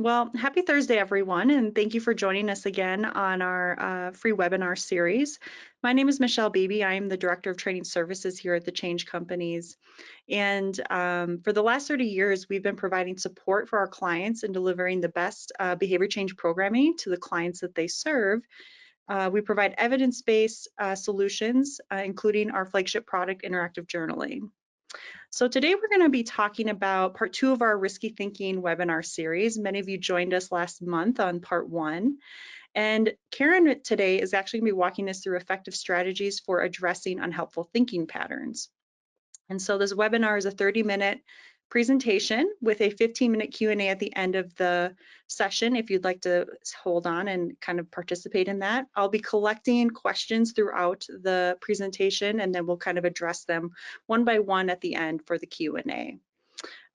Well, happy Thursday, everyone, and thank you for joining us again on our free webinar series. My name is Michelle Beebe. I am the Director of Training Services here at the Change Companies. And for the last 30 years, we've been providing support for our clients and delivering the best behavior change programming to the clients that they serve. We provide evidence-based solutions, including our flagship product, Interactive Journaling. So today we're going to be talking about part 2 of our Risky Thinking webinar series. Many of you joined us last month on part 1. And Karen today is actually going to be walking us through effective strategies for addressing unhelpful thinking patterns. And so this webinar is a 30-minute presentation with a 15-minute Q&A at the end of the session if you'd like to hold on and kind of participate in that. I'll be collecting questions throughout the presentation, and then we'll kind of address them one by one at the end for the Q&A.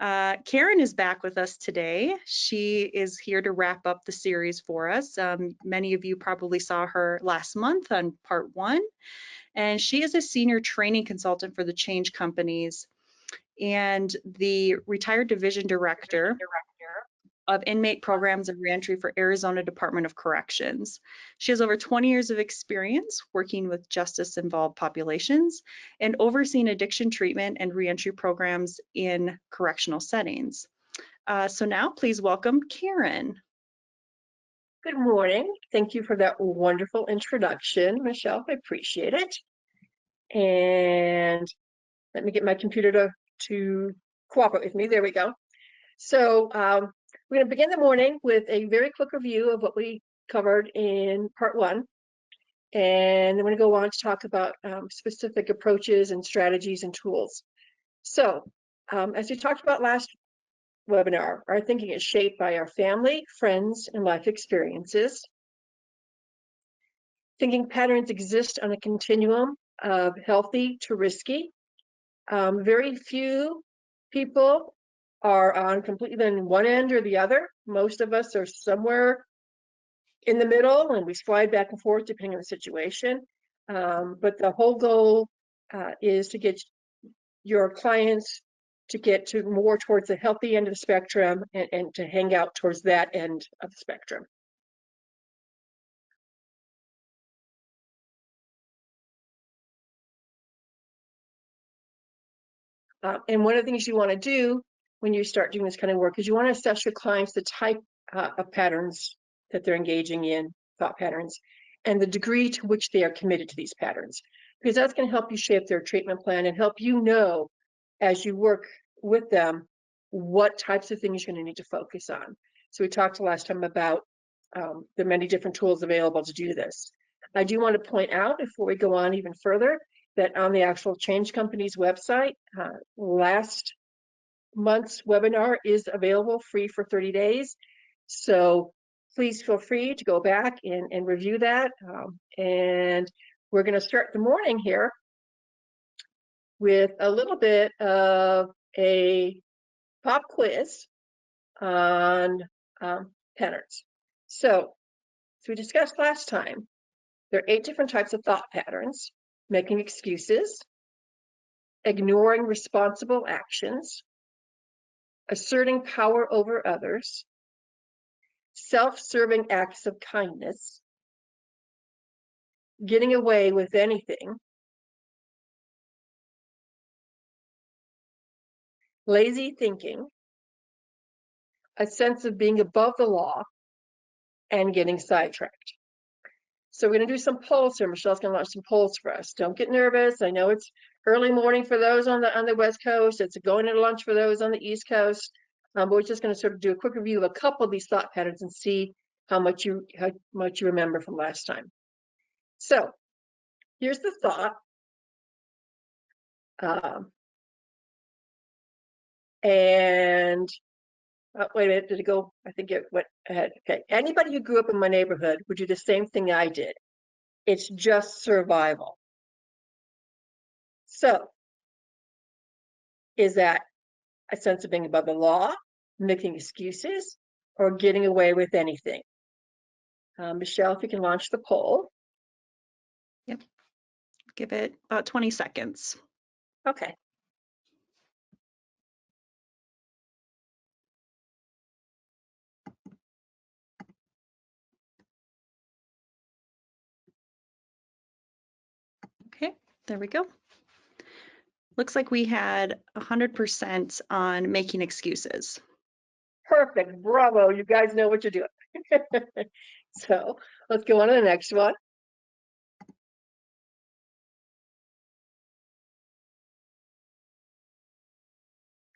Karen is back with us today. She is here to wrap up the series for us. Many of you probably saw her last month on part 1. And she is a senior training consultant for the Change Companies and the retired division director of inmate programs and reentry for Arizona Department of Corrections. She has over 20 years of experience working with justice-involved populations and overseeing addiction treatment and reentry programs in correctional settings. So now please welcome Karen. Good morning. Thank you for that wonderful introduction, Michelle. I appreciate it. And let me get my computer to cooperate with me. There we go. So we're going to begin the morning with a very quick review of what we covered in part 1. And then we're going to go on to talk about specific approaches and strategies and tools. So as we talked about last webinar, our thinking is shaped by our family, friends, and life experiences. Thinking patterns exist on a continuum of healthy to risky. Very few people are on completely on one end or the other. Most of us are somewhere in the middle, and we slide back and forth depending on the situation. But the whole goal is to get your clients to get to more towards the healthy end of the spectrum and to hang out towards that end of the spectrum. And one of the things you want to do when you start doing this kind of work is you want to assess your clients the type of patterns that they're engaging in, thought patterns, and the degree to which they are committed to these patterns, because that's going to help you shape their treatment plan and help you know as you work with them what types of things you're going to need to focus on. So we talked last time about the many different tools available to do this. I do want to point out before we go on even further that on the actual Change Company's website, last month's webinar is available free for 30 days. So please feel free to go back and review that. And we're going to start the morning here with a little bit of a pop quiz on patterns. So as we discussed last time, there are 8 different types of thought patterns: making excuses, ignoring responsible actions, asserting power over others, self-serving acts of kindness, getting away with anything, lazy thinking, a sense of being above the law, and getting sidetracked. So we're going to do some polls here. Michelle's going to launch some polls for us. Don't get nervous. I know it's early morning for those on the West Coast. It's going to lunch for those on the East Coast. But we're just going to sort of do a quick review of a couple of these thought patterns and see how much you remember from last time. So here's the thought. Wait a minute, did it go? I think it went ahead. Okay. Anybody who grew up in my neighborhood would do the same thing I did. It's just survival. So is that a sense of being above the law, making excuses, or getting away with anything? Michelle, if you can launch the poll. Yep. Give it about 20 seconds. Okay. There we go. Looks like we had 100% on making excuses. Perfect. Bravo. You guys know what you're doing. So let's go on to the next one.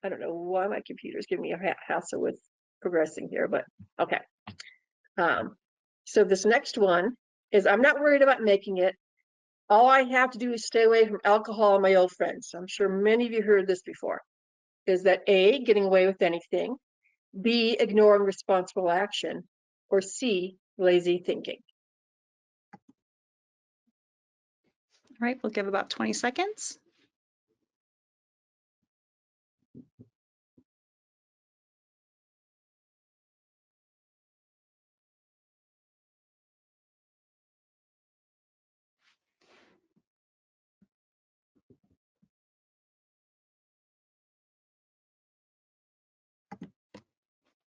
I don't know why my computer's giving me a hassle with progressing here, but okay. So this next one is I'm not worried about making it. All I have to do is stay away from alcohol and my old friends. I'm sure many of you heard this before. Is that A, getting away with anything, B, ignoring responsible action, or C, lazy thinking? All right, we'll give about 20 seconds.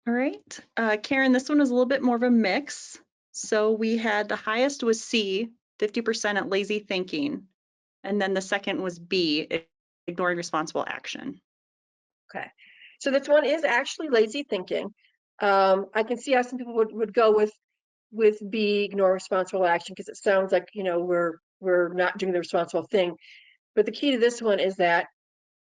All right, Karen, this one is a little bit more of a mix. So we had the highest was C, 50% at lazy thinking. And then the second was B, ignoring responsible action. Okay, so this one is actually lazy thinking. I can see how some people would go with B, ignore responsible action, because it sounds like, you know, we're not doing the responsible thing. But the key to this one is that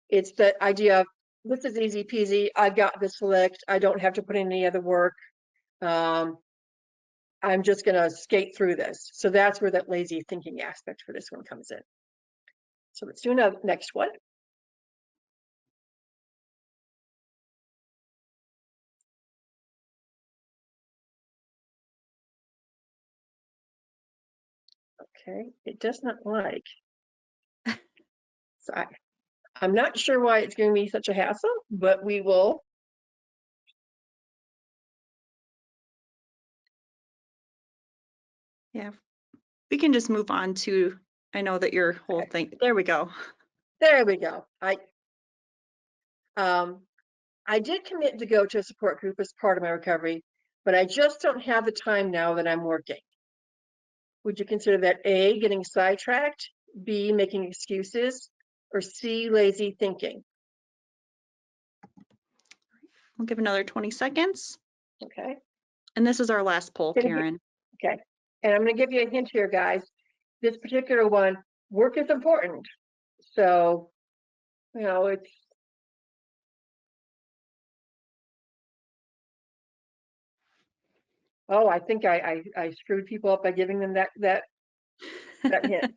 it's the idea of this is easy peasy. I got this licked. I don't have to put in any other work. I'm just going to skate through this. So that's where that lazy thinking aspect for this one comes in. So let's do another next one. Okay, it does not like. So I'm not sure why it's going to be such a hassle, but we will. Yeah, we can just move on to, I know that your whole thing, there we go. There we go. I did commit to go to a support group as part of my recovery, but I just don't have the time now that I'm working. Would you consider that A, getting sidetracked, B, making excuses, or C, lazy thinking? We'll give another 20 seconds. Okay. And this is our last poll, Karen. Okay. And I'm going to give you a hint here, guys. This particular one, work is important. So, you know, it's. Oh, I think I screwed people up by giving them that hint.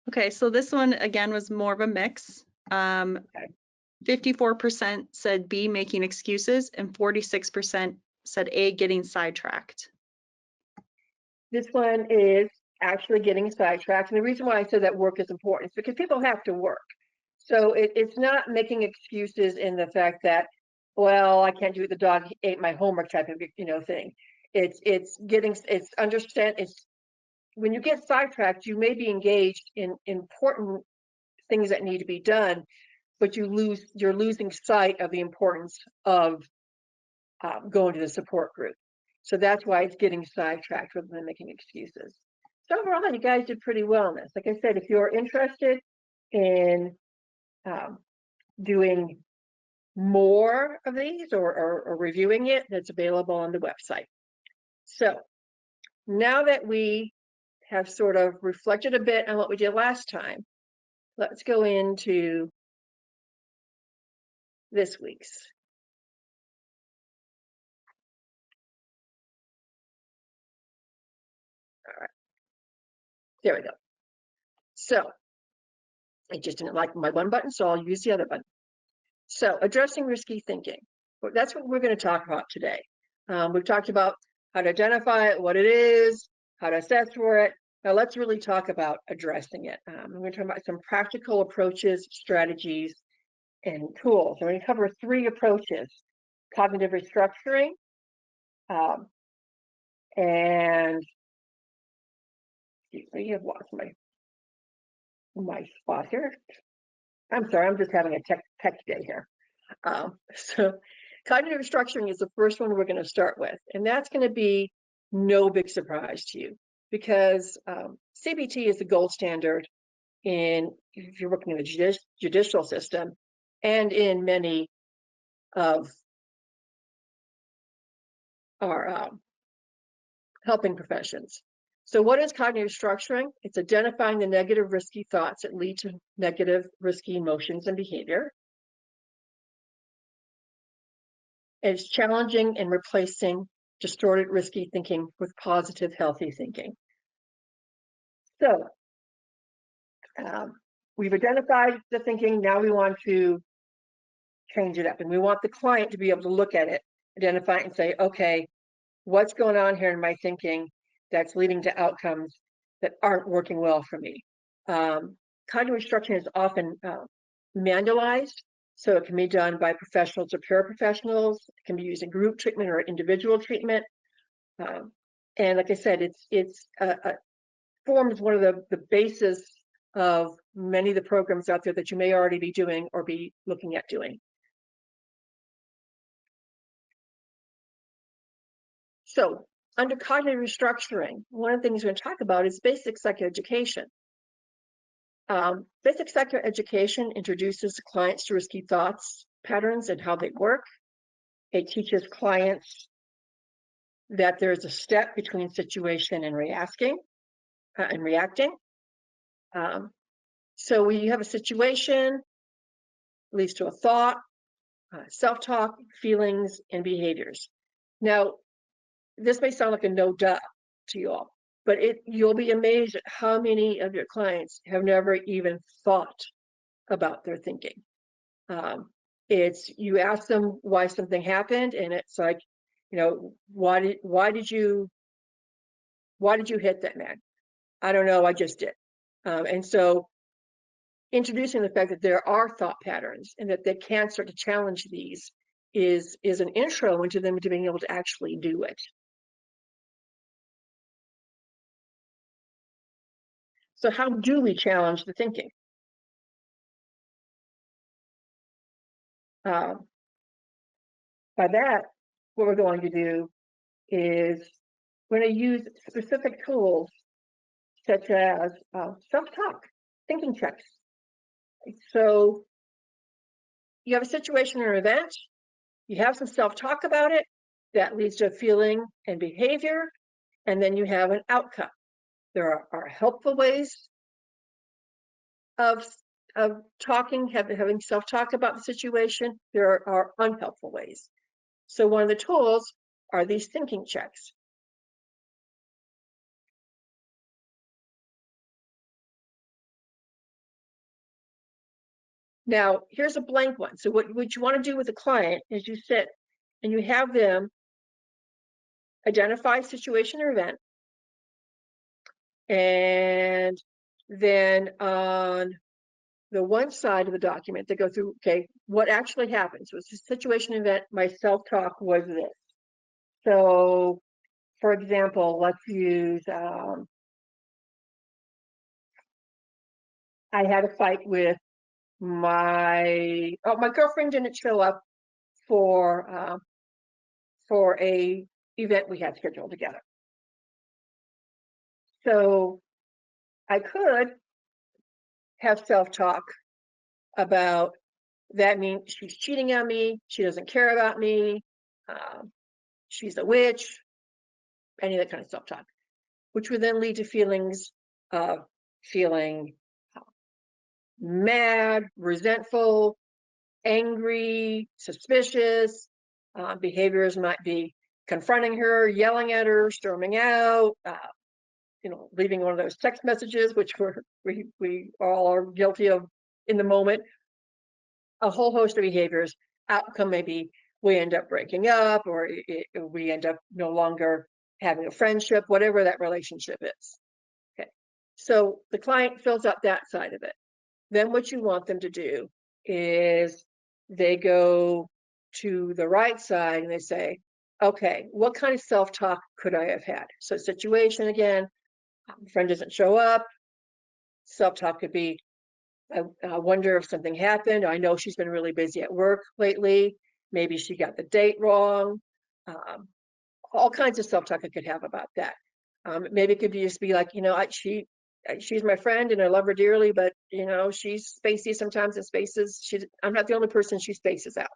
Okay, so this one again was more of a mix. 54% said B, making excuses, and 46% said A, getting sidetracked. This one is actually getting sidetracked. And the reason why I said that work is important is because people have to work. So it's not making excuses in the fact that, well, I can't do it, the dog ate my homework type of, you know, thing. It's when you get sidetracked, you may be engaged in important things that need to be done, but you're losing sight of the importance of going to the support group. So that's why it's getting sidetracked rather than making excuses. So overall, you guys did pretty well in this. Like I said, if you're interested in doing more of these or reviewing it, that's available on the website. So now that we have sort of reflected a bit on what we did last time, let's go into this week's. All right, there we go. So I just didn't like my one button, so I'll use the other button. So addressing risky thinking. That's what we're going to talk about today. We've talked about how to identify it, what it is, how to assess for it. Now let's really talk about addressing it. I'm going to talk about some practical approaches, strategies, and tools. I'm going to cover 3 approaches: cognitive restructuring, and you have lost my spot here. I'm sorry, I'm just having a tech day here. So cognitive restructuring is the first one we're going to start with, and that's going to be no big surprise to you. because CBT is the gold standard if you're working in the judicial system and in many of our helping professions. So what is cognitive structuring? It's identifying the negative, risky thoughts that lead to negative, risky emotions and behavior. It's challenging and replacing distorted, risky thinking with positive, healthy thinking. So we've identified the thinking. Now we want to change it up, and we want the client to be able to look at it, identify it, and say, okay, what's going on here in my thinking that's leading to outcomes that aren't working well for me? Cognitive restructuring is often manualized, so it can be done by professionals or paraprofessionals. It can be used in group treatment or individual treatment. And like I said, it's forms one of the basis of many of the programs out there that you may already be doing or be looking at doing. So under cognitive restructuring, one of the things we're going to talk about is basic psychoeducation. Basic psychoeducation introduces clients to risky thoughts patterns and how they work. It teaches clients that there's a step between situation and reacting. So when you have a situation, leads to a thought, self-talk, feelings, and behaviors. Now, this may sound like a no duh to you all, but you'll be amazed at how many of your clients have never even thought about their thinking. It's you ask them why something happened, and it's like, you know, why did you hit that man? I don't know, I just did. And so introducing the fact that there are thought patterns and that they can start to challenge these is an intro into them to being able to actually do it. So how do we challenge the thinking? By that, what we're going to do is we're going to use specific tools such as self-talk, thinking checks. So you have a situation or event, you have some self-talk about it, that leads to a feeling and behavior, and then you have an outcome. There are helpful ways of talking, having self-talk about the situation. There are unhelpful ways. So one of the tools are these thinking checks. Now, here's a blank one. So what you want to do with a client is you sit and you have them identify situation or event, and then on the one side of the document, they go through, okay, what actually happened? So it's a situation event, my self-talk was this. So, for example, let's use, I had a fight with my girlfriend didn't show up for a event we had scheduled together. So I could have self-talk about that means she's cheating on me, she doesn't care about me, she's a witch, any of that kind of self-talk, which would then lead to feelings of feeling mad, resentful, angry, suspicious. Behaviors might be confronting her, yelling at her, storming out, leaving one of those text messages, which we all are guilty of in the moment. A whole host of behaviors. Outcome may be we end up breaking up, or we end up no longer having a friendship, whatever that relationship is. Okay, so the client fills out that side of it. Then what you want them to do is they go to the right side and they say, okay, what kind of self-talk could I have had? So situation again, friend doesn't show up. Self-talk could be, I wonder if something happened. I know she's been really busy at work lately. Maybe she got the date wrong. All kinds of self-talk I could have about that. Maybe it could just be like, she's my friend and I love her dearly, but she's spacey sometimes in spaces. I'm not the only person she spaces out.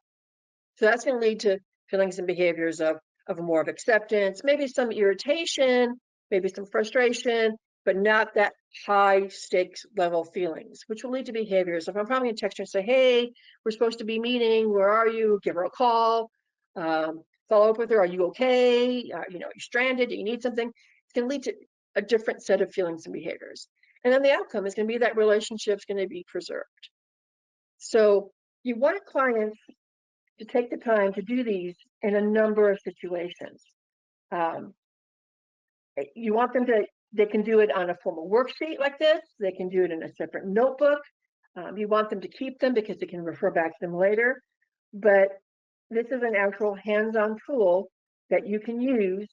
So that's going to lead to feelings and behaviors of more of acceptance, maybe some irritation, maybe some frustration, but not that high stakes level feelings, which will lead to behaviors. If I'm probably going to text her and say, hey, we're supposed to be meeting, where are you? Give her a call, follow up with her. Are you okay? You're stranded. Do you need something? It's going to lead to a different set of feelings and behaviors. And then the outcome is going to be that relationship's going to be preserved. So you want clients to take the time to do these in a number of situations. Um, you want them to, they can do it on a formal worksheet like this. They can do it in a separate notebook. You want them to keep them because they can refer back to them later. But this is an actual hands-on tool that you can use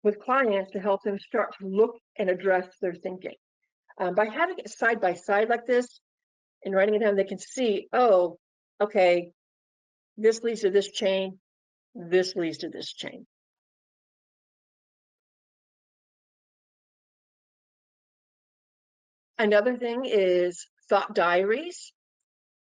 with clients to help them start to look and address their thinking. By having it side by side like this and writing it down, they can see, oh, okay, this leads to this chain, this leads to this chain. Another thing is thought diaries.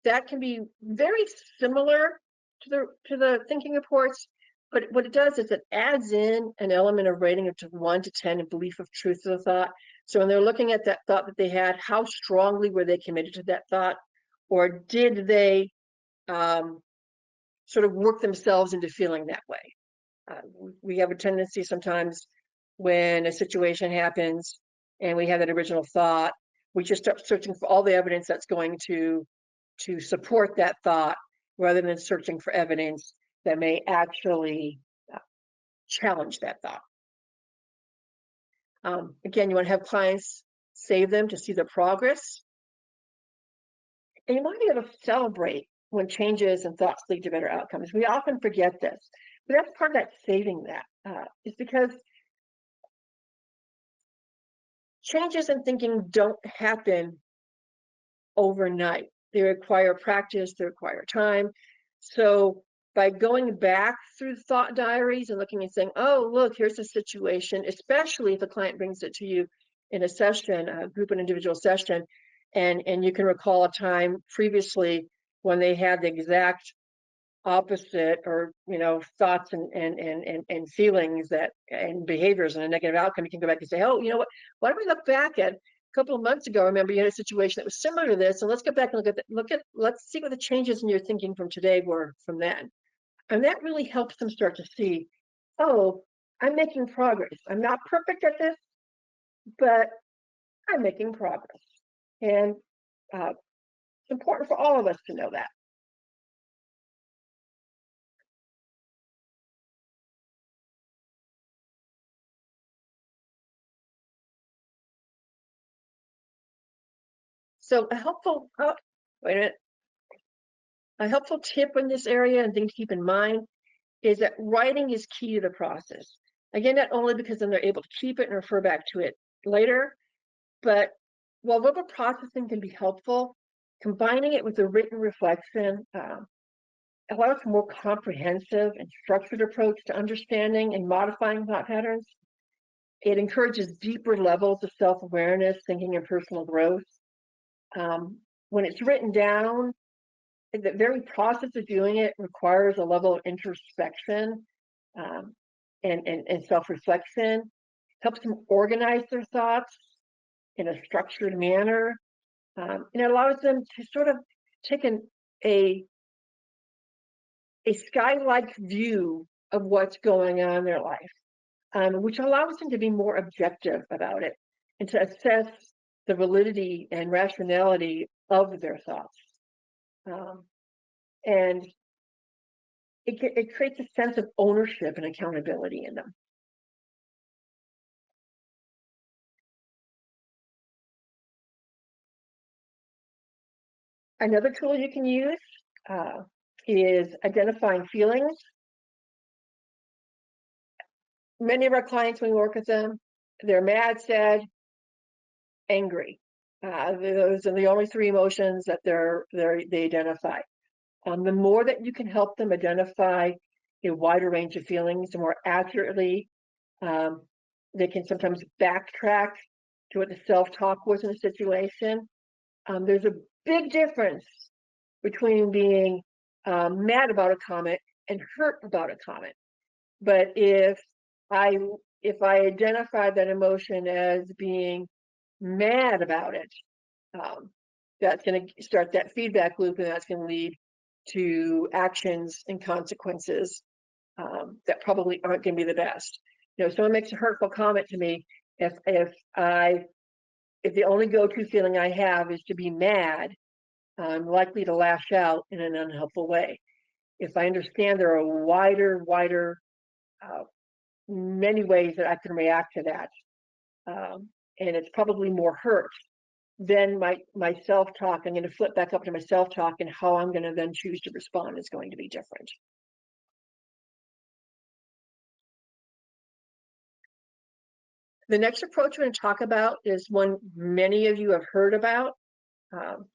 That can be very similar to the thinking reports, but what it does is it adds in an element of rating of 1 to 10 and belief of truth of the thought. So when they're looking at that thought that they had, how strongly were they committed to that thought, or did they sort of work themselves into feeling that way? We have a tendency sometimes when a situation happens and we have that original thought, we just start searching for all the evidence that's going to support that thought rather than searching for evidence that may actually challenge that thought. Again, you want to have clients save them to see the progress. And you want to be able to celebrate when changes and thoughts lead to better outcomes. We often forget this, but that's part of that saving that is because changes in thinking don't happen overnight. They require practice, they require time. So by going back through thought diaries and looking and saying, oh, look, here's a situation, especially if a client brings it to you in a session, a group and individual session, and you can recall a time previously when they had the exact opposite or thoughts and feelings that and behaviors and a negative outcome, you can go back and say, oh, why don't we look back at a couple of months ago? Remember, you had a situation that was similar to this, and let's go back and let's see what the changes in your thinking from today were from then. And that really helps them start to see, oh, I'm making progress. I'm not perfect at this, but I'm making progress. And it's important for all of us to know that. So wait a minute. A helpful tip in this area and thing to keep in mind is that writing is key to the process. Again, not only because then they're able to keep it and refer back to it later, but while verbal processing can be helpful, combining it with a written reflection allows a more comprehensive and structured approach to understanding and modifying thought patterns. It encourages deeper levels of self-awareness, thinking, and personal growth. When it's written down, the very process of doing it requires a level of introspection um, and self-reflection, helps them organize their thoughts in a structured manner, and it allows them to sort of take a sky-like view of what's going on in their life, which allows them to be more objective about it and to assess the validity and rationality of their thoughts. And it creates a sense of ownership and accountability in them. Another tool you can use is identifying feelings. Many of our clients, when we work with them, they're mad, sad, angry. Those are the only three emotions that they identify. The more that you can help them identify a wider range of feelings, the more accurately They can sometimes backtrack to what the self-talk was in a situation. There's a big difference between being mad about a comment and hurt about a comment. But I if I identify that emotion as being mad about it, that's going to start that feedback loop, and that's going to lead to actions and consequences that probably aren't going to be the best. You know, if someone makes a hurtful comment to me, if the only go-to feeling I have is to be mad, I'm likely to lash out in an unhelpful way. If I understand there are wider, many ways that I can react to that, and it's probably more hurt, then my self-talk, I'm going to flip back up to my self-talk, and how I'm going to then choose to respond is going to be different. The next approach we're going to talk about is one many of you have heard about.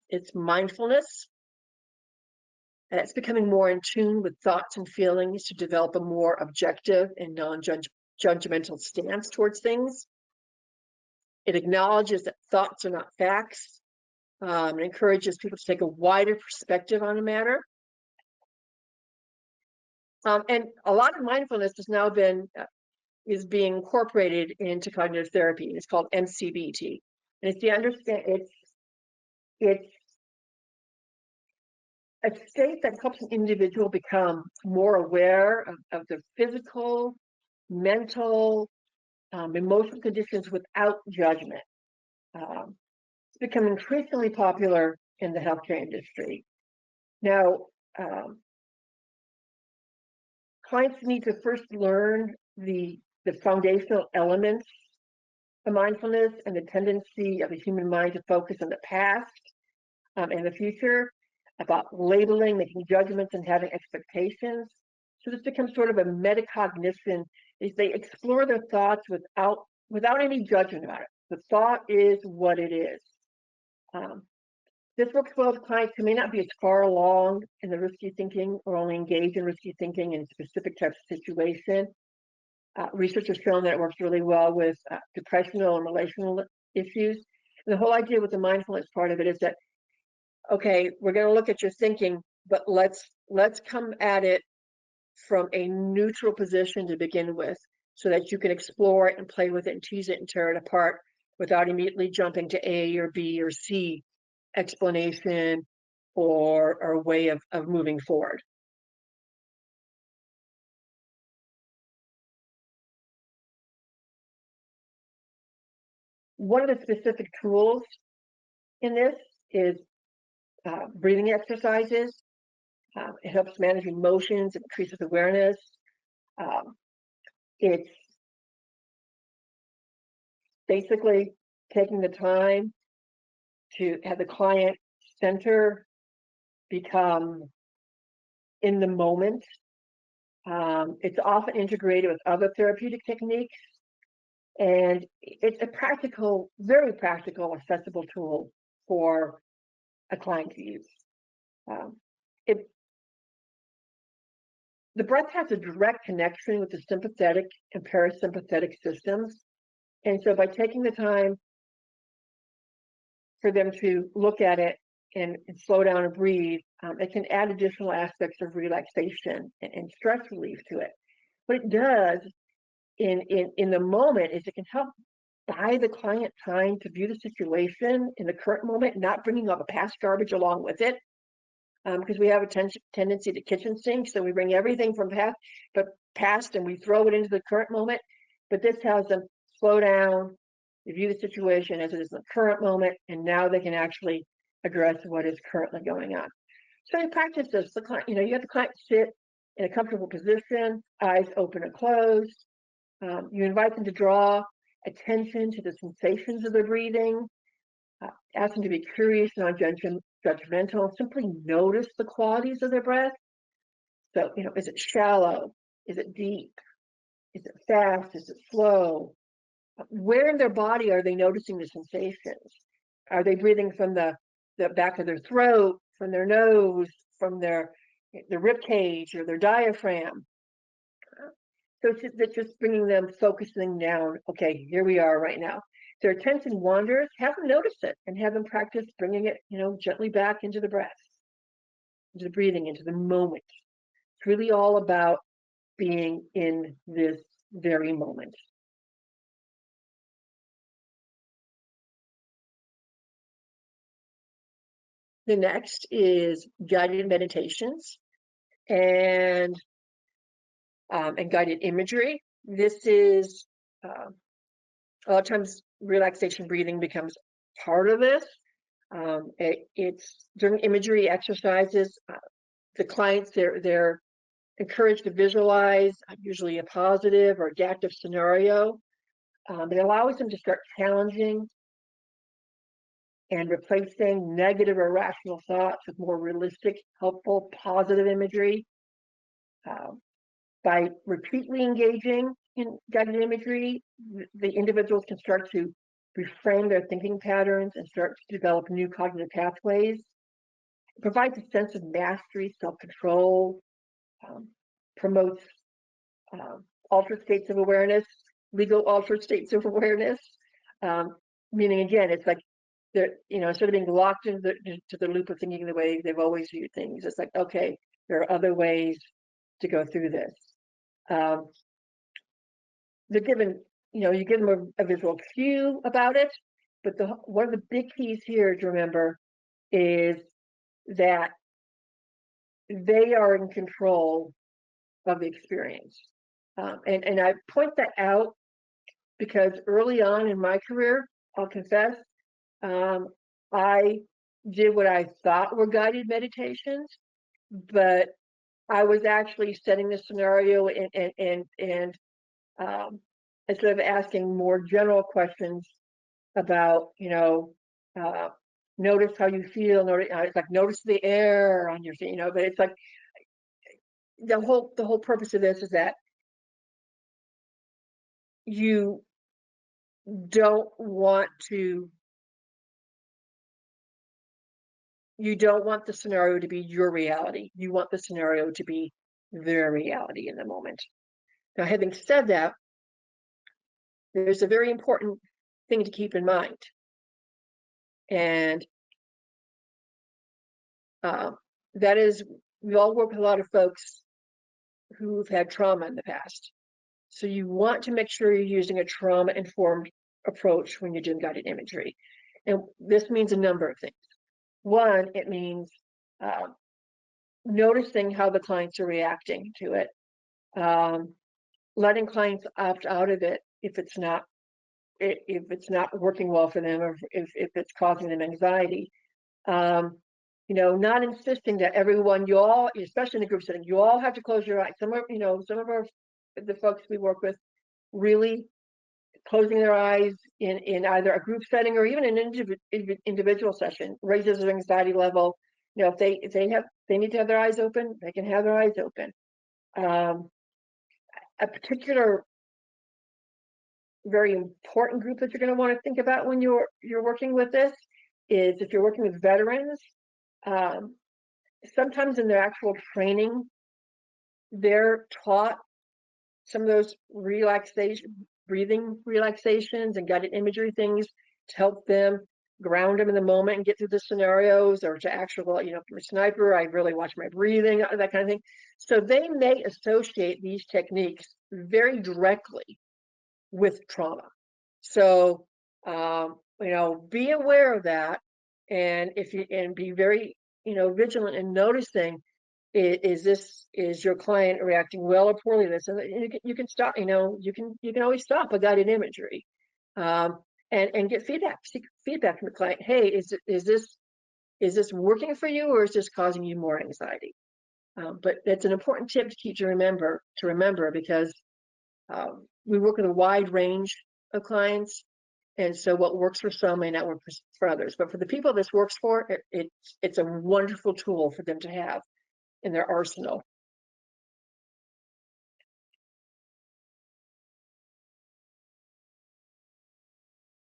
It's mindfulness. And it's becoming more in tune with thoughts and feelings to develop a more objective and non-judgmental stance towards things. It acknowledges that thoughts are not facts, and encourages people to take a wider perspective on a matter. And a lot of mindfulness has now is being incorporated into cognitive therapy. It's called MCBT, and it's a state that helps an individual become more aware of the physical, mental, emotional conditions without judgment. It's become increasingly popular in the healthcare industry. Now, clients need to first learn the foundational elements of mindfulness and the tendency of the human mind to focus on the past and the future, about labeling, making judgments, and having expectations. So this becomes sort of a metacognition. They explore their thoughts without any judgment about it. The thought is what it is. This works well with clients who may not be as far along in the risky thinking or only engage in risky thinking in specific types of situation. Research has shown that it works really well with depressional and relational issues. And the whole idea with the mindfulness part of it is that, okay, we're going to look at your thinking, but let's come at it from a neutral position to begin with, so that you can explore it and play with it and tease it and tear it apart without immediately jumping to A or B or C explanation or way of moving forward. One of the specific tools in this is breathing exercises. It helps manage emotions, it increases awareness. It's basically taking the time to have the client center, become in the moment. It's often integrated with other therapeutic techniques, and it's a practical, very practical, accessible tool for a client to use. The breath has a direct connection with the sympathetic and parasympathetic systems. And so by taking the time for them to look at it and slow down and breathe, it can add additional aspects of relaxation and stress relief to it. What it does in the moment is it can help buy the client time to view the situation in the current moment, not bringing all the past garbage along with it. Because we have a tendency to kitchen sink, so we bring everything from past and we throw it into the current moment. But this has them slow down, review the situation as it is in the current moment, and now they can actually address what is currently going on. So you practice this. The client, you have the client sit in a comfortable position, eyes open and closed. You invite them to draw attention to the sensations of their breathing. Ask them to be curious, non-judgmental. Simply notice the qualities of their breath. So, is it shallow? Is it deep? Is it fast? Is it slow? Where in their body are they noticing the sensations? Are they breathing from the back of their throat, from their nose, from their rib cage or their diaphragm? So it's just bringing them, focusing down. Okay, here we are right now. If their attention wanders, have them notice it and have them practice bringing it, gently back into the breath, into the breathing, into the moment. It's really all about being in this very moment. The next is guided meditations and guided imagery. This is a lot of times relaxation breathing becomes part of this. It's during imagery exercises. The clients, they're encouraged to visualize usually a positive or adaptive scenario. It allows them to start challenging and replacing negative or irrational thoughts with more realistic, helpful, positive imagery. By repeatedly engaging in guided imagery, the individuals can start to reframe their thinking patterns and start to develop new cognitive pathways. It provides a sense of mastery, self-control, promotes altered states of awareness, legal altered states of awareness. Meaning, again, it's like they're, instead of being locked into the loop of thinking the way they've always viewed things, it's like, okay, there are other ways to go through this. They're given, you give them a visual cue about it, but one of the big keys here to remember is that they are in control of the experience. And I point that out because early on in my career, I'll confess, I did what I thought were guided meditations, but I was actually setting the scenario and instead of asking more general questions about, notice how you feel. Notice, it's like notice the air on your feet, but it's like the whole purpose of this is that you don't want the scenario to be your reality. You want the scenario to be their reality in the moment. Now, having said that, there's a very important thing to keep in mind. And that is, we all work with a lot of folks who've had trauma in the past. So you want to make sure you're using a trauma-informed approach when you're doing guided imagery. And this means a number of things. One, it means noticing how the clients are reacting to it, letting clients opt out of it if it's not working well for them, or if it's causing them anxiety. Not insisting that everyone, you all, especially in the group setting, you all have to close your eyes. Some of the folks we work with really closing their eyes in either a group setting or even an individual session raises their anxiety level. If they need to have their eyes open, they can have their eyes open. A particular very important group that you're going to want to think about when you're working with this is if you're working with veterans. Sometimes in their actual training, they're taught some of those breathing relaxations and guided imagery things to help them ground them in the moment and get through the scenarios, or to actually, from a sniper, I really watch my breathing, that kind of thing. So they may associate these techniques very directly with trauma. So, be aware of that, and be very, vigilant in noticing, is your client reacting well or poorly to this? And you can stop, you can always stop a guided imagery, and get feedback, seek feedback from the client. Hey, is this working for you, or is this causing you more anxiety? But that's an important tip to remember, because we work with a wide range of clients, and so what works for some may not work for others. But for the people this works for, it's a wonderful tool for them to have in their arsenal.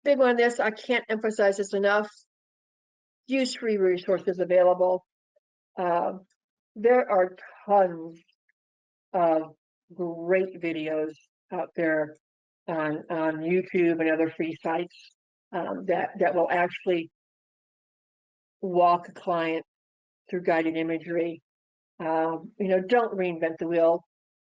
Big one on this, I can't emphasize this enough. Use free resources available. There are tons of great videos out there on YouTube and other free sites that will actually walk a client through guided imagery. Don't reinvent the wheel.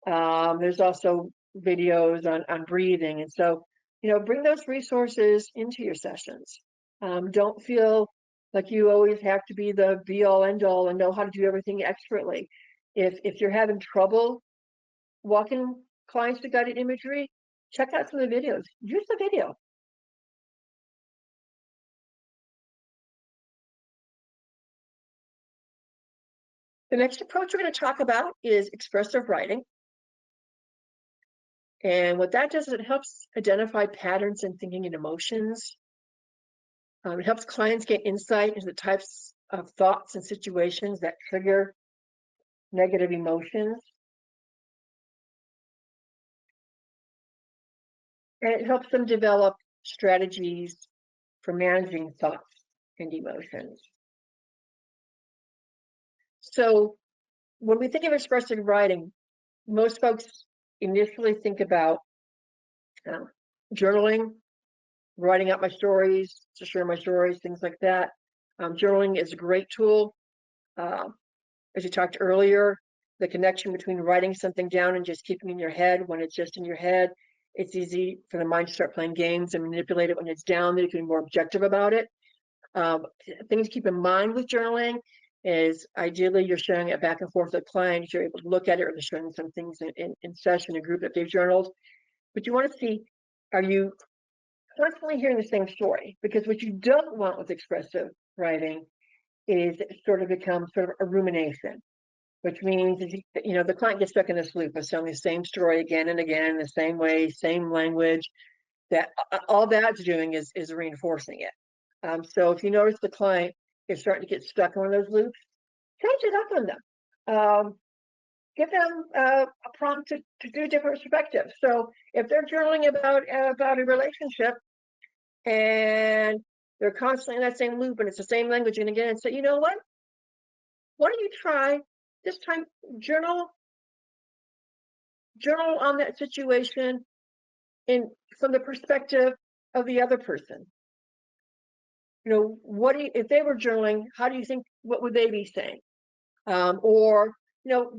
There's also videos on breathing. And so, bring those resources into your sessions. Don't feel like you always have to be the be all end all and know how to do everything expertly. If you're having trouble walking clients to guided imagery, check out some of the videos. Use the video. The next approach we're going to talk about is expressive writing. And what that does is it helps identify patterns in thinking and emotions. It helps clients get insight into the types of thoughts and situations that trigger negative emotions. And it helps them develop strategies for managing thoughts and emotions. So when we think of expressive writing, most folks initially think about journaling, writing out my stories, to share my stories, things like that. Journaling is a great tool. As you talked earlier, the connection between writing something down and just keeping it in your head when it's just in your head, it's easy for the mind to start playing games and manipulate it when it's down there. You can be more objective about it. Things to keep in mind with journaling is ideally you're sharing it back and forth with the client. You're able to look at it or they're showing some things in session, a group that they've journaled. But you want to see, are you constantly hearing the same story? Because what you don't want with expressive writing is it sort of becomes sort of a rumination, which means the client gets stuck in this loop of telling the same story again and again, the same way, same language. That all that's doing is reinforcing it. So if you notice the client is starting to get stuck in one of those loops, change it up on them. Give them a prompt to do a different perspective. So if they're journaling about a relationship and they're constantly in that same loop and it's the same language and again, say, you know what? Why don't you try this time journal on that situation in from the perspective of the other person. What do you, if they were journaling, how do you think, what would they be saying? Or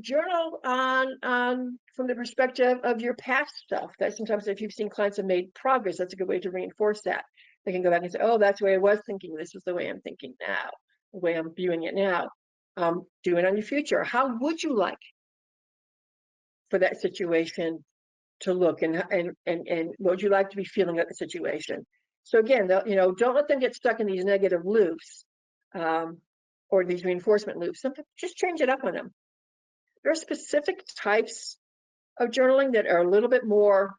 journal on from the perspective of your past stuff. That sometimes if you've seen clients have made progress, that's a good way to reinforce that. They can go back and say, oh, that's the way I was thinking. This is the way I'm thinking now, the way I'm viewing it now. Do it on your future. How would you like for that situation to look, and what would you like to be feeling at the situation? So again, don't let them get stuck in these negative loops or these reinforcement loops. Just change it up on them. There are specific types of journaling that are a little bit more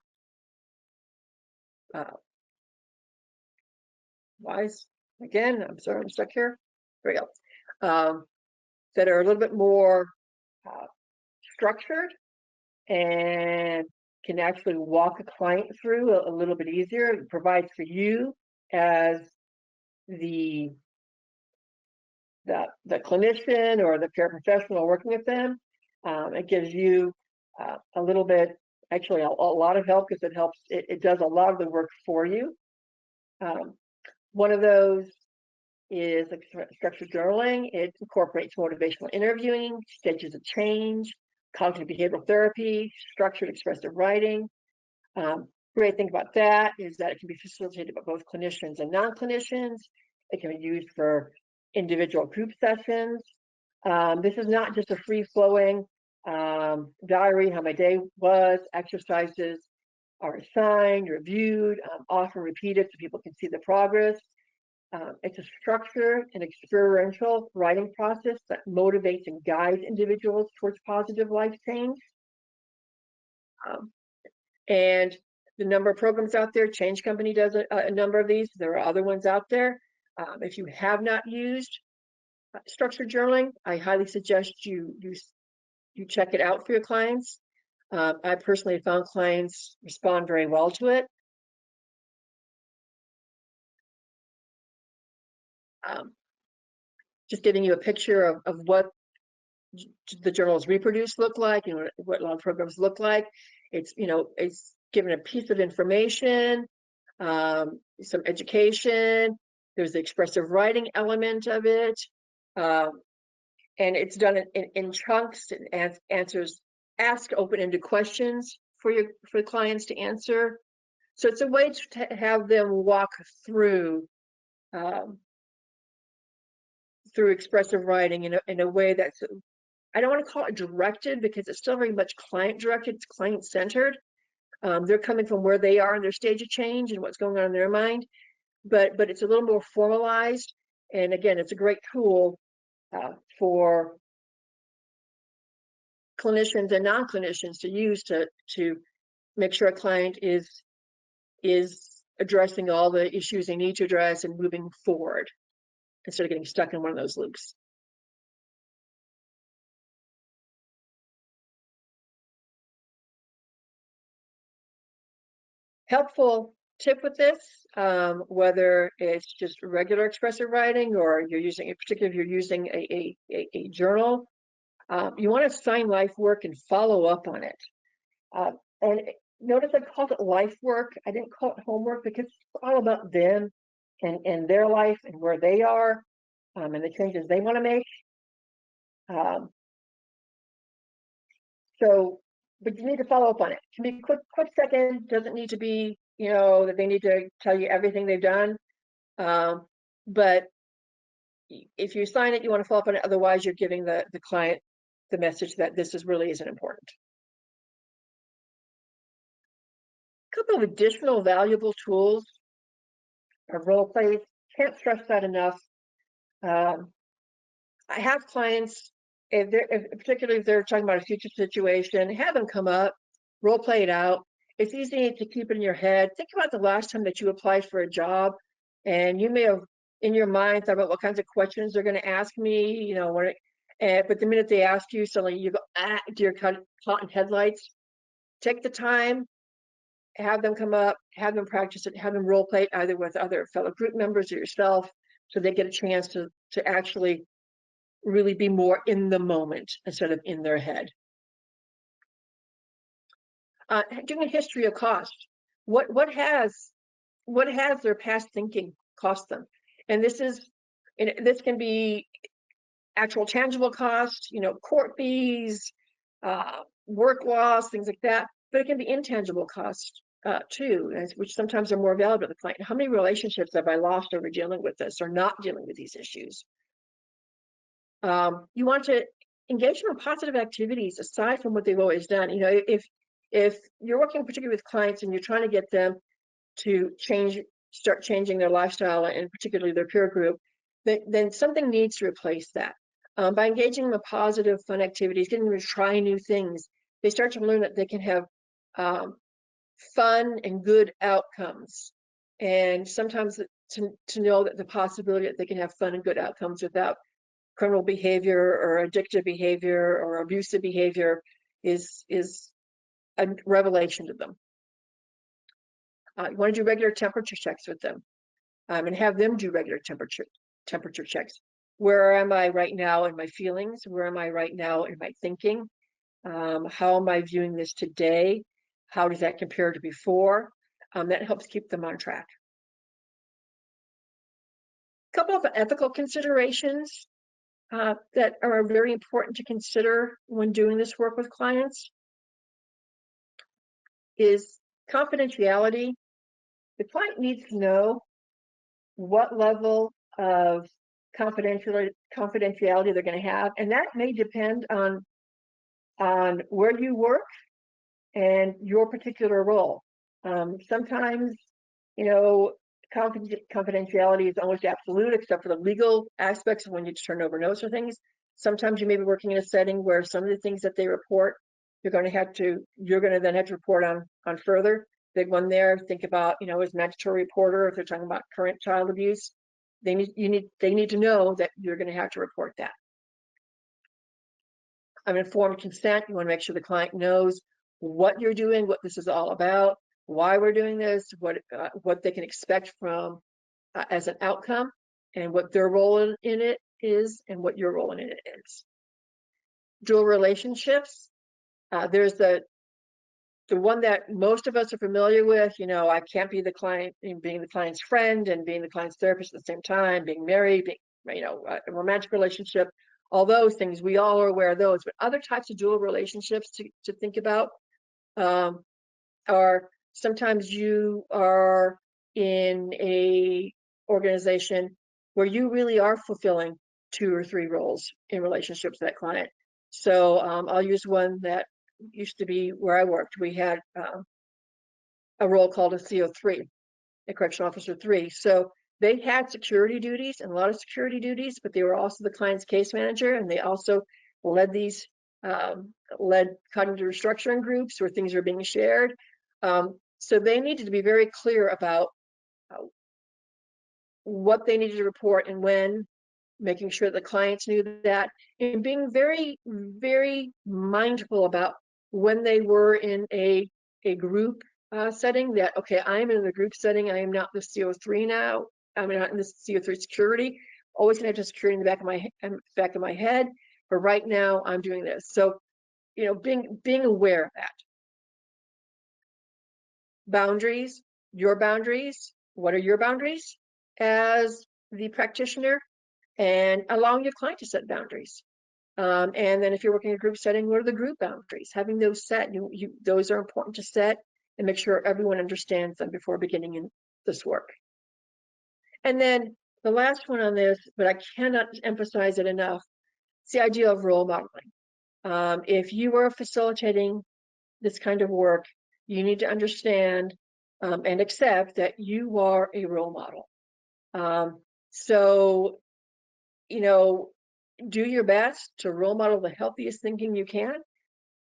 wise. Again, I'm sorry, I'm stuck here. There we go. That are a little bit more structured and can actually walk a client through a little bit easier. It provides for you as the clinician or the paraprofessional working with them. It gives you a little bit, actually a lot of help because it does a lot of the work for you. One of those is structured journaling. It incorporates motivational interviewing, stages of change, cognitive behavioral therapy, structured expressive writing. Great thing about that is that it can be facilitated by both clinicians and non-clinicians. It can be used for individual group sessions. This is not just a free-flowing diary, how my day was. Exercises are assigned, reviewed, often repeated so people can see the progress. It's a structured and experiential writing process that motivates and guides individuals towards positive life change. And the number of programs out there, Change Company does a number of these. There are other ones out there. If you have not used structured journaling, I highly suggest you check it out for your clients. I personally have found clients respond very well to it. Just giving you a picture of what the journals reproduced look like, you know, what a lot of programs look like. It's, you know, it's given a piece of information, some education. There's the expressive writing element of it. And it's done in chunks and ask open-ended questions for the clients to answer. So it's a way to have them walk through um, through expressive writing in a way that's, I don't want to call it directed because it's still very much client directed, it's client centered. They're coming from where they are in their stage of change and what's going on in their mind, but it's a little more formalized. And again, it's a great tool for clinicians and non-clinicians to use to make sure a client is addressing all the issues they need to address and moving forward instead of getting stuck in one of those loops. Helpful tip with this, whether it's just regular expressive writing or you're using, particularly if you're using a journal, you want to assign life work and follow up on it. And notice I called it life work. I didn't call it homework because it's all about them and their life and where they are and the changes they want to make. Um, so, but you need to follow up on it. It can be quick second. Doesn't need to be, you know, that they need to tell you everything they've done. But if you sign it, you want to follow up on it. Otherwise, you're giving the client the message that this is really isn't important. A couple of additional valuable tools are role plays. Can't stress that enough. Um, I have clients, particularly if they're talking about a future situation, have them come up, role play it out. It's easy to keep it in your head. Think about the last time that you applied for a job, and you may have in your mind thought about what kinds of questions they're going to ask me. You know, but the minute they ask you, suddenly you go, dear, caught in headlights. Take the time, have them come up, have them practice it, have them role play it either with other fellow group members or yourself, so they get a chance to actually really be more in the moment instead of in their head. Doing a history of cost. What has their past thinking cost them? And this can be actual tangible cost, you know, court fees, work loss, things like that. But it can be intangible cost too, which sometimes are more valuable to the client. How many relationships have I lost over dealing with this or not dealing with these issues? You want to engage them in positive activities aside from what they've always done. You know, if you're working particularly with clients and you're trying to get them to start changing their lifestyle and particularly their peer group, then something needs to replace that. By engaging them in positive, fun activities, getting them to try new things, they start to learn that they can have fun and good outcomes. And sometimes to know that the possibility that they can have fun and good outcomes without criminal behavior or addictive behavior or abusive behavior is a revelation to them. You want to do regular temperature checks with them and have them do regular temperature checks. Where am I right now in my feelings? Where am I right now in my thinking? How am I viewing this today? How does that compare to before? That helps keep them on track. A couple of ethical considerations that are very important to consider when doing this work with clients is confidentiality. The client needs to know what level of confidentiality they're going to have, and that may depend on where you work and your particular role. Sometimes, you know, confidentiality is almost absolute, except for the legal aspects of when you turn over notes or things. Sometimes you may be working in a setting where some of the things that they report, you're going to then have to report on further. Big one there. Think about, you know, as mandatory reporter, if they're talking about current child abuse, they need to know that you're going to have to report that. Informed consent. You want to make sure the client knows what you're doing, what this is all about, why we're doing this, what they can expect from as an outcome, and what their role in it is, and what your role in it is. dual relationships. There's the one that most of us are familiar with, I can't be the client, being the client's friend and being the client's therapist at the same time, being married, being, a romantic relationship, all those things, we all are aware of those. But other types of dual relationships to think about um, are sometimes you are in a organization where you really are fulfilling 2 or 3 roles in relationships with that client. So I'll use one that used to be where I worked. We had a role called a CO3, a correctional officer 3. So they had security duties and a lot of security duties, but they were also the client's case manager, and they also led these led cognitive restructuring groups where things are being shared. So they needed to be very clear about uh, what they needed to report and when, making sure the clients knew that, and being very, very mindful about when they were in a group setting, that, okay, I'm in the group setting, I am not the CO3 now, I'm not in the CO3 security, always gonna have security in the back of my head, but right now I'm doing this. So, being aware of that. Boundaries, your boundaries, what are your boundaries as the practitioner, and allowing your client to set boundaries. And then if you're working in a group setting, what are the group boundaries? Having those set, those are important to set and make sure everyone understands them before beginning in this work. And then the last one on this, but I cannot emphasize it enough, it's the idea of role modeling. If you are facilitating this kind of work, you need to understand and accept that you are a role model. So, do your best to role model the healthiest thinking you can,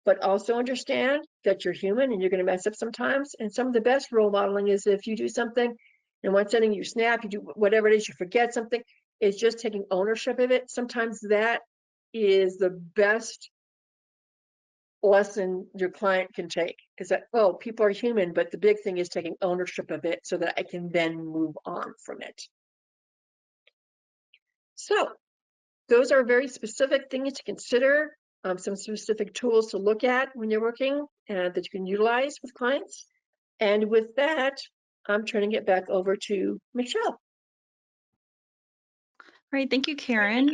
but also understand that you're human and you're going to mess up sometimes. And some of the best role modeling is if you do something in one setting, you snap, you do whatever it is, you forget something, it's just taking ownership of it. Sometimes that is the best lesson your client can take, is that, oh, people are human, but the big thing is taking ownership of it so that I can then move on from it. So those are very specific things to consider, some specific tools to look at when you're working and that you can utilize with clients. And with that, I'm turning it back over to Michelle. Right, thank you, Karen.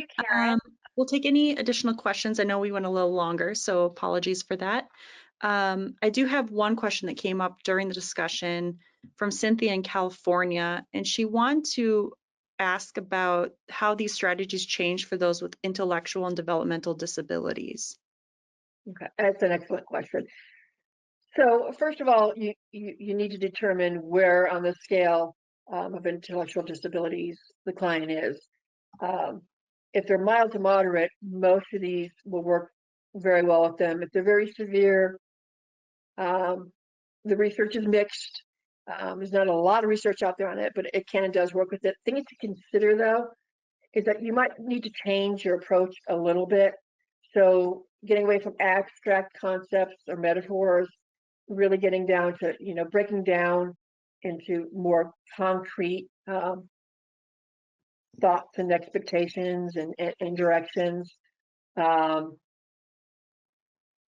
We'll take any additional questions. I know we went a little longer, so apologies for that. I do have one question that came up during the discussion from Cynthia in California, and she wanted to ask about how these strategies change for those with intellectual and developmental disabilities. Okay, that's an excellent question. So first of all, you need to determine where on the scale of intellectual disabilities the client is. Um, if they're mild to moderate, most of these will work very well with them. If they're very severe, um, the research is mixed. There's not a lot of research out there on it, but it can and does work with it. Things to consider, though, is that you might need to change your approach a little bit. So getting away from abstract concepts or metaphors, really getting down to, breaking down into more concrete thoughts and expectations and directions. Um,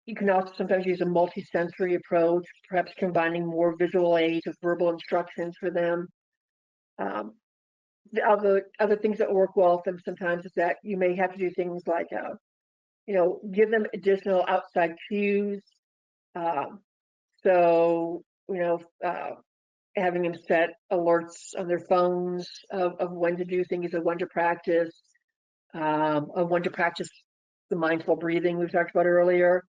you can also sometimes use a multi-sensory approach, perhaps combining more visual aids with verbal instructions for them. Um, the other things that work well with them sometimes is that you may have to do things like, give them additional outside cues. Um, so, having them set alerts on their phones of when to do things, of when to practice, of when to practice the mindful breathing we talked about earlier.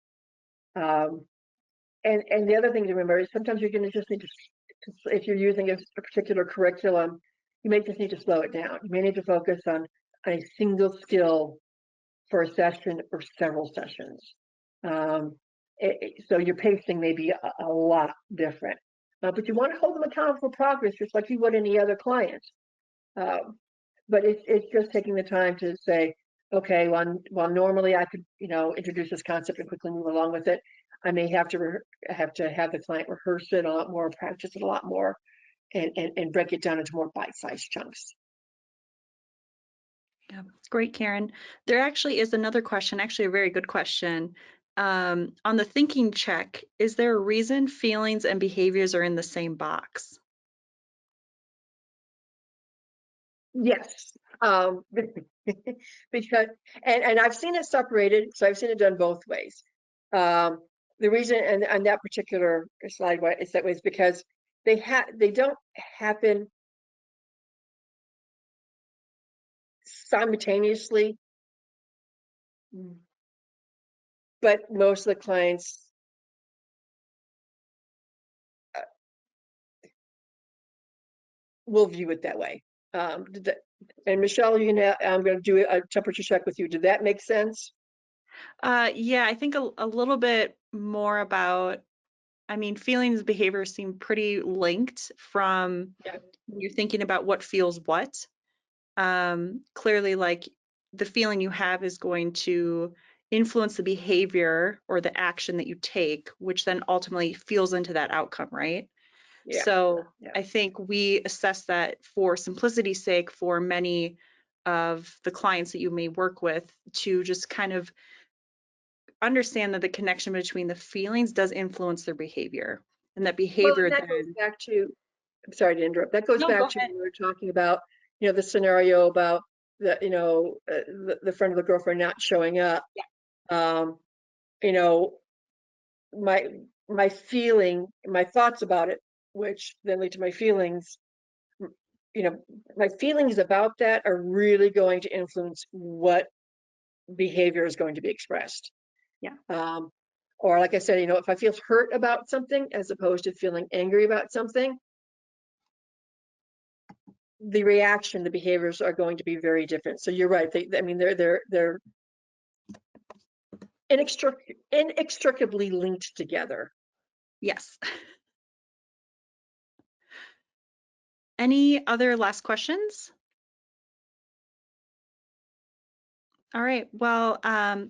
Um, and the other thing to remember is sometimes you're going to just need to, if you're using a particular curriculum, you may just need to slow it down. You may need to focus on a single skill for a session or several sessions. So your pacing may be a lot different, but you want to hold them accountable for progress, just like you would any other client. But it's just taking the time to say, okay, while normally I could, introduce this concept and quickly move along with it, I may have to have the client rehearse it a lot more, practice it a lot more, and break it down into more bite-sized chunks. Yeah, great, Karen. There actually is another question, actually a very good question. On the thinking check, is there a reason feelings and behaviors are in the same box? Yes. Because, and I've seen it separated, so I've seen it done both ways. Um, the reason, and on that particular slide, why it's that way is because they don't happen simultaneously, but most of the clients uh, will view it that way. And Michelle, I'm going to do a temperature check with you. Did that make sense? Yeah, I think a little bit more about, I mean, feelings and behaviors seem pretty linked from Yeah. when you're thinking about what feels what. Clearly, like the feeling you have is going to influence the behavior or the action that you take, which then ultimately feels into that outcome, right? Yeah. So Yeah. I think we assess that for simplicity's sake for many of the clients that you may work with to just kind of understand that the connection between the feelings does influence their behavior and that Well, and behavior that goes then. back to, I'm sorry to interrupt. That goes No, go back to ahead. when we were talking about, the scenario about the friend of the girlfriend not showing up. Yeah. Um, you know, my my thoughts about it, which then lead to my feelings. You know, my feelings about that are really going to influence what behavior is going to be expressed. Yeah. Um, or like I said, if I feel hurt about something as opposed to feeling angry about something, the reaction, the behaviors are going to be very different. So you're right. I mean, they're inextricably linked together. Yes. Any other last questions? All right. Well,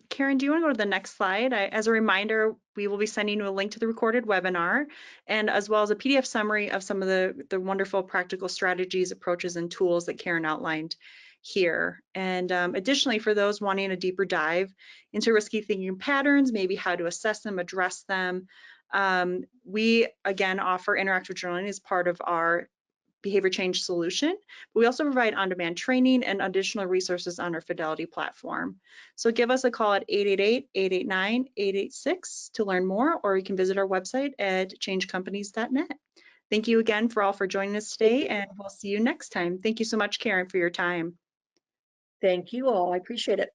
Karen, do you want to go to the next slide? As a reminder, we will be sending you a link to the recorded webinar and as well as a PDF summary of some of the wonderful practical strategies, approaches, and tools that Karen outlined here. And additionally, for those wanting a deeper dive into risky thinking patterns, maybe how to assess them, address them, we again offer interactive journaling as part of our behavior change solution. But we also provide on-demand training and additional resources on our Fidelity platform. So give us a call at 888-889-886 to learn more, or you can visit our website at changecompanies.net. Thank you again for joining us Thank today, you. and we'll see you next time. Thank you so much, Karen, for your time. Thank you all. I appreciate it.